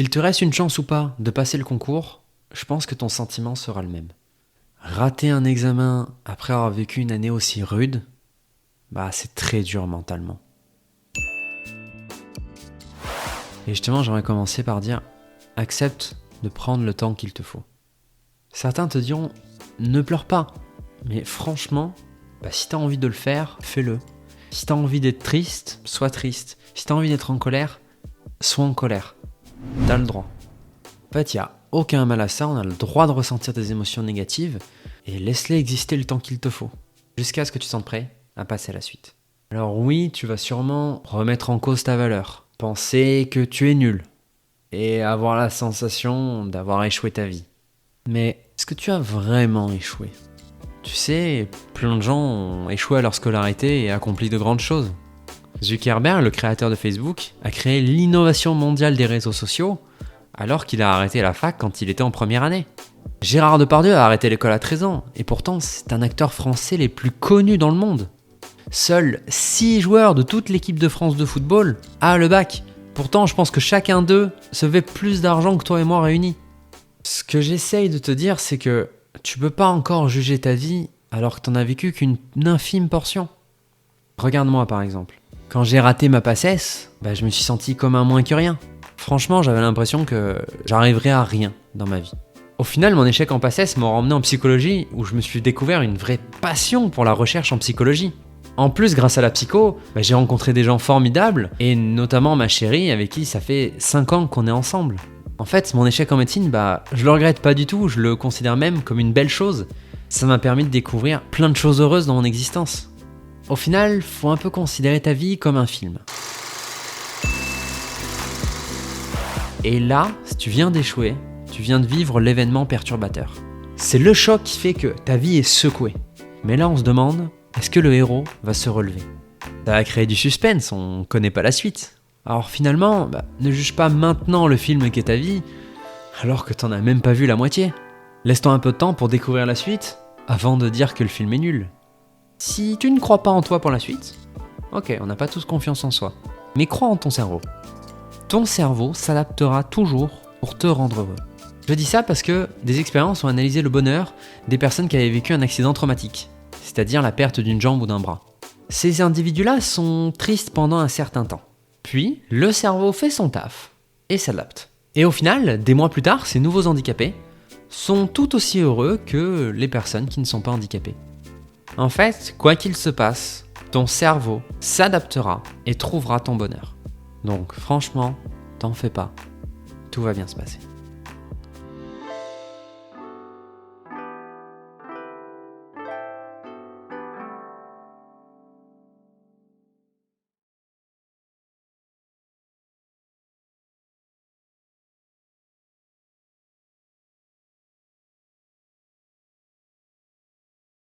Qu'il te reste une chance ou pas de passer le concours, je pense que ton sentiment sera le même. Rater un examen après avoir vécu une année aussi rude, c'est très dur mentalement. Et justement, j'aimerais commencer par dire, accepte de prendre le temps qu'il te faut. Certains te diront, ne pleure pas. Mais franchement, si t'as envie de le faire, fais-le. Si t'as envie d'être triste, sois triste. Si t'as envie d'être en colère, sois en colère. T'as le droit. En fait, il n'y a aucun mal à ça, on a le droit de ressentir des émotions négatives et laisse-les exister le temps qu'il te faut, jusqu'à ce que tu te sentes prêt à passer à la suite. Alors oui, tu vas sûrement remettre en cause ta valeur, penser que tu es nul et avoir la sensation d'avoir échoué ta vie. Mais est-ce que tu as vraiment échoué ? Tu sais, plein de gens ont échoué à leur scolarité et accompli de grandes choses. Zuckerberg, le créateur de Facebook, a créé l'innovation mondiale des réseaux sociaux alors qu'il a arrêté la fac quand il était en première année. Gérard Depardieu a arrêté l'école à 13 ans et pourtant c'est un acteur français les plus connus dans le monde. Seuls 6 joueurs de toute l'équipe de France de football a le bac. Pourtant, je pense que chacun d'eux se fait plus d'argent que toi et moi réunis. Ce que j'essaye de te dire, c'est que tu peux pas encore juger ta vie alors que t'en as vécu qu'une infime portion. Regarde-moi par exemple. Quand j'ai raté ma PACES, je me suis senti comme un moins que rien. Franchement, j'avais l'impression que j'arriverais à rien dans ma vie. Au final, mon échec en PACES m'a emmené en psychologie où je me suis découvert une vraie passion pour la recherche en psychologie. En plus, grâce à la psycho, j'ai rencontré des gens formidables et notamment ma chérie avec qui ça fait 5 ans qu'on est ensemble. En fait, mon échec en médecine, je le regrette pas du tout, je le considère même comme une belle chose. Ça m'a permis de découvrir plein de choses heureuses dans mon existence. Au final, faut un peu considérer ta vie comme un film. Et là, si tu viens d'échouer, tu viens de vivre l'événement perturbateur. C'est le choc qui fait que ta vie est secouée. Mais là, on se demande, est-ce que le héros va se relever ? Ça va créer du suspense, on connaît pas la suite. Alors finalement, ne juge pas maintenant le film qu'est ta vie, alors que t'en as même pas vu la moitié. Laisse-toi un peu de temps pour découvrir la suite, avant de dire que le film est nul. Si tu ne crois pas en toi pour la suite, ok, on n'a pas tous confiance en soi, mais crois en ton cerveau. Ton cerveau s'adaptera toujours pour te rendre heureux. Je dis ça parce que des expériences ont analysé le bonheur des personnes qui avaient vécu un accident traumatique, c'est-à-dire la perte d'une jambe ou d'un bras. Ces individus-là sont tristes pendant un certain temps. Puis, le cerveau fait son taf et s'adapte. Et au final, des mois plus tard, ces nouveaux handicapés sont tout aussi heureux que les personnes qui ne sont pas handicapées. En fait, quoi qu'il se passe, ton cerveau s'adaptera et trouvera ton bonheur. Donc franchement, t'en fais pas, tout va bien se passer.